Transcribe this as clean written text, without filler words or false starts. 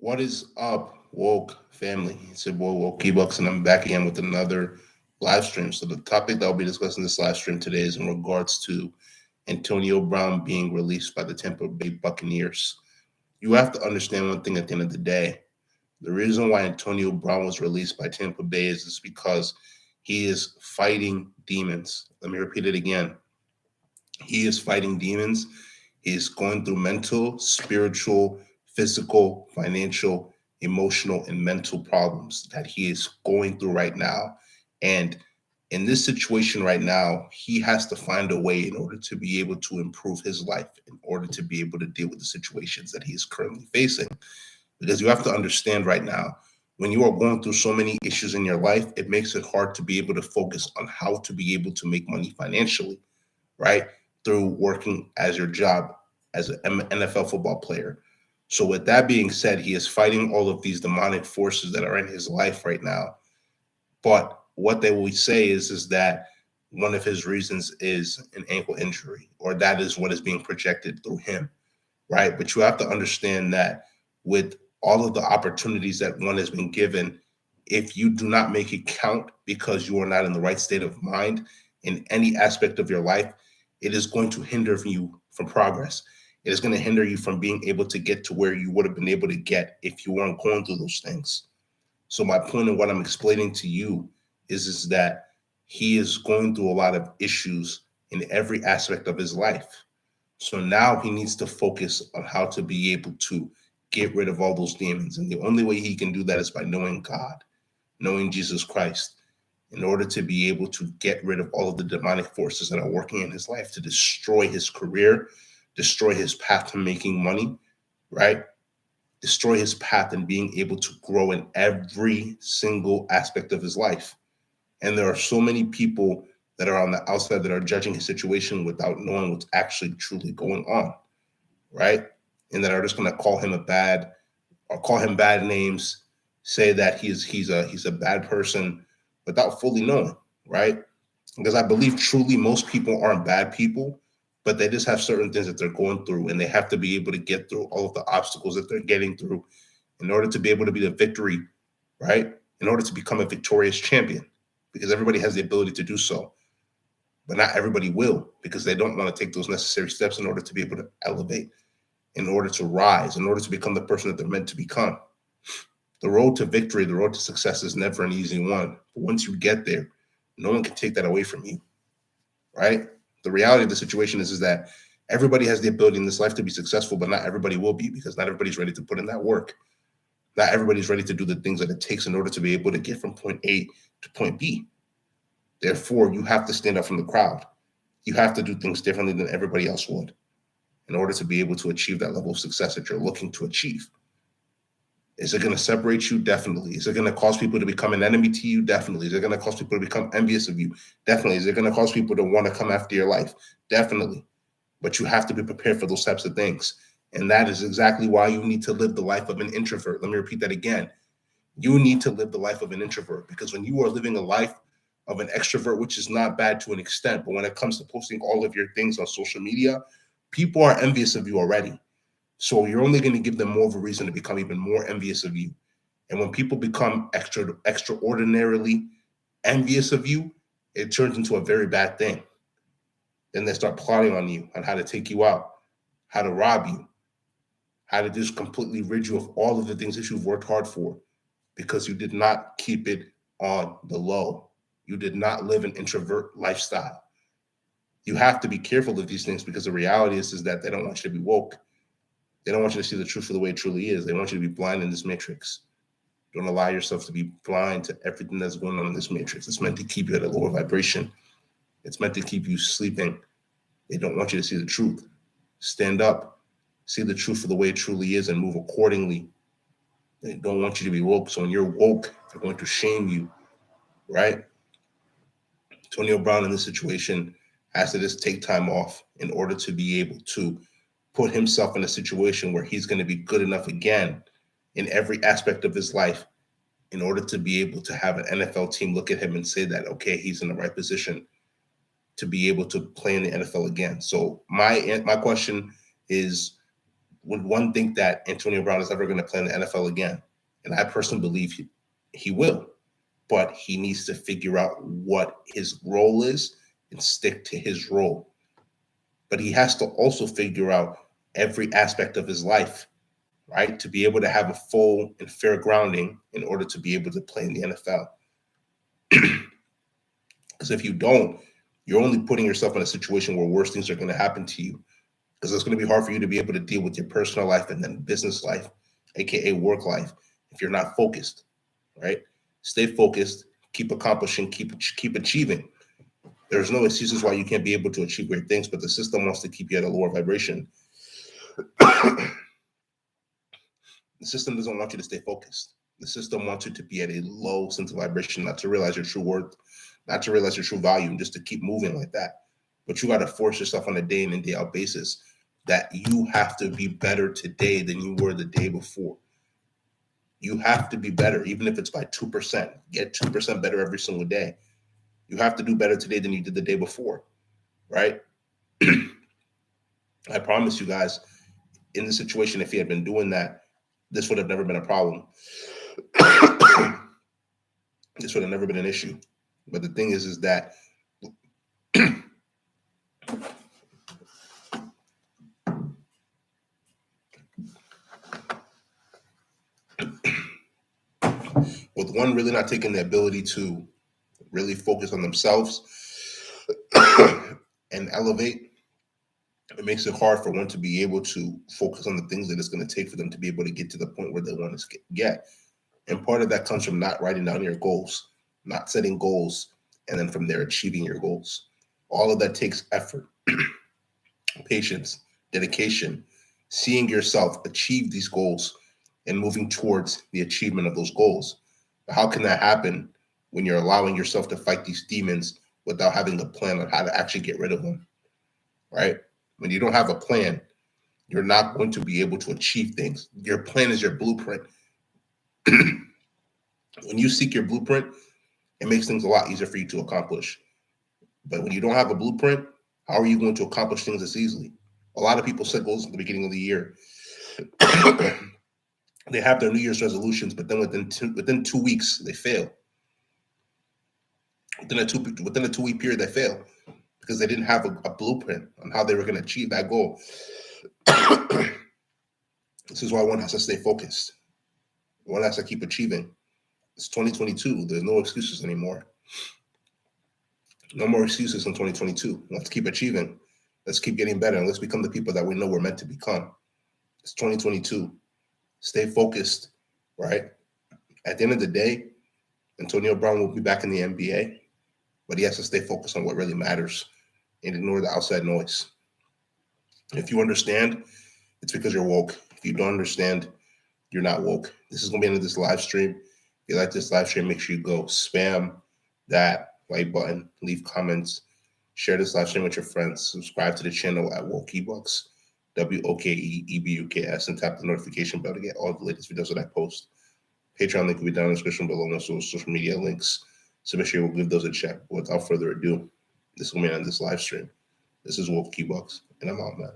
What is up, woke family? It's your boy Woke Bucks, and I'm back again with another live stream. So the topic that I'll be discussing this live stream today is in regards to Antonio Brown being released by the Tampa Bay Buccaneers. You have to understand one thing at the end of the day. The reason why Antonio Brown was released by Tampa Bay is because he is fighting demons. Let me repeat it again. He is fighting demons. He's going through mental, spiritual, physical, financial, emotional, and mental problems that he is going through right now. And in this situation right now, he has to find a way in order to be able to improve his life, in order to be able to deal with the situations that he is currently facing. Because you have to understand right now, when you are going through so many issues in your life, it makes it hard to be able to focus on how to be able to make money financially, right? Through working as your job as an NFL football player. So, with that being said, he is fighting all of these demonic forces that are in his life right now. But what they will say is that one of his reasons is an ankle injury, or that is what is being projected through him, right? But you have to understand that with all of the opportunities that one has been given, if you do not make it count because you are not in the right state of mind in any aspect of your life, it is going to hinder you from progress. It is going to hinder you from being able to get to where you would have been able to get if you weren't going through those things. So my point of what I'm explaining to you is that he is going through a lot of issues in every aspect of his life. So now he needs to focus on how to be able to get rid of all those demons. And the only way he can do that is by knowing God, knowing Jesus Christ, in order to be able to get rid of all of the demonic forces that are working in his life to destroy his career, destroy his path to making money, right? Destroy his path and being able to grow in every single aspect of his life. And there are so many people that are on the outside that are judging his situation without knowing what's actually truly going on, right? And that are just going to call him a bad or call him bad names, say that he's a bad person without fully knowing, right? Because I believe truly most people aren't bad people, but they just have certain things that they're going through, and they have to be able to get through all of the obstacles that they're getting through in order to be able to be the victory, right? In order to become a victorious champion, because everybody has the ability to do so, but not everybody will, because they don't want to take those necessary steps in order to be able to elevate, in order to rise, in order to become the person that they're meant to become. The road to victory, the road to success is never an easy one. But once you get there, no one can take that away from you, right? The reality of the situation is that everybody has the ability in this life to be successful, but not everybody will be, because not everybody's ready to put in that work. Not everybody's ready to do the things that it takes in order to be able to get from point A to point B. Therefore, you have to stand up from the crowd. You have to do things differently than everybody else would in order to be able to achieve that level of success that you're looking to achieve. Is it going to separate you? Definitely. Is it going to cause people to become an enemy to you? Definitely. Is it going to cause people to become envious of you? Definitely. Is it going to cause people to want to come after your life? Definitely. But you have to be prepared for those types of things. And that is exactly why you need to live the life of an introvert. Let me repeat that again. You need to live the life of an introvert, because when you are living a life of an extrovert, which is not bad to an extent, but when it comes to posting all of your things on social media, people are envious of you already. So you're only going to give them more of a reason to become even more envious of you. And when people become extraordinarily envious of you, it turns into a very bad thing. Then they start plotting on you, on how to take you out, how to rob you, how to just completely rid you of all of the things that you've worked hard for, because you did not keep it on the low. You did not live an introvert lifestyle. You have to be careful of these things, because the reality is that they don't want you to be woke. They don't want you to see the truth for the way it truly is. They want you to be blind in this matrix. Don't allow yourself to be blind to everything that's going on in this matrix. It's meant to keep you at a lower vibration. It's meant to keep you sleeping. They don't want you to see the truth. Stand up, see the truth for the way it truly is, and move accordingly. They don't want you to be woke. So when you're woke, they're going to shame you, right? Antonio Brown in this situation has to just take time off in order to be able to put himself in a situation where he's going to be good enough again in every aspect of his life, in order to be able to have an NFL team look at him and say that, okay, he's in the right position to be able to play in the NFL again. So my question is, would one think that Antonio Brown is ever going to play in the NFL again? And I personally believe he will, but he needs to figure out what his role is and stick to his role. But he has to also figure out every aspect of his life, right? To be able to have a full and fair grounding in order to be able to play in the NFL. Because if you don't, you're only putting yourself in a situation where worse things are going to happen to you. Because it's going to be hard for you to be able to deal with your personal life and then business life, aka work life, if you're not focused, right? Stay focused, keep accomplishing, keep achieving. There's no excuses why you can't be able to achieve great things, but the system wants to keep you at a lower vibration. The system doesn't want you to stay focused. The system wants you to be at a low sense of vibration, not to realize your true worth, not to realize your true value, and just to keep moving like that. But you got to force yourself on a day in and day out basis that you have to be better today than you were the day before. You have to be better, even if it's by 2%. Get 2% better every single day. You have to do better today than you did the day before, right? I promise you guys, in this situation, if he had been doing that, this would have never been a problem. This would have never been an issue. But the thing is that with one really not taking the ability to really focus on themselves and elevate, it makes it hard for one to be able to focus on the things that it's going to take for them to be able to get to the point where they want to get. And part of that comes from not writing down your goals, not setting goals, and then from there achieving your goals. All of that takes effort, patience, dedication, seeing yourself achieve these goals and moving towards the achievement of those goals. But how can that happen when you're allowing yourself to fight these demons without having a plan on how to actually get rid of them, right? When you don't have a plan, you're not going to be able to achieve things. Your plan is your blueprint. When you seek your blueprint, it makes things a lot easier for you to accomplish. But when you don't have a blueprint, how are you going to accomplish things this easily? A lot of people set goals at the beginning of the year. They have their New Year's resolutions, but then within 2 weeks, they fail. Within a 2-week period, they fail because they didn't have a blueprint on how they were going to achieve that goal. This is why one has to stay focused. One has to keep achieving. It's 2022. There's no excuses anymore. No more excuses in 2022. Let's keep achieving. Let's keep getting better. And let's become the people that we know we're meant to become. It's 2022. Stay focused, right? At the end of the day, Antonio Brown will be back in the NBA, but he has to stay focused on what really matters and ignore the outside noise. If you understand, it's because you're woke. If you don't understand, you're not woke. This is going to be the end of this live stream. If you like this live stream, make sure you go spam that like button, leave comments, share this live stream with your friends, subscribe to the channel at Bucs, WOKEEBUKS, and tap the notification bell to get all the latest videos that I post. Patreon link will be down in the description below, and social media links. So make sure you will give those a check. But without further ado, this will be on this live stream. This is Bucs, and I'm out, man.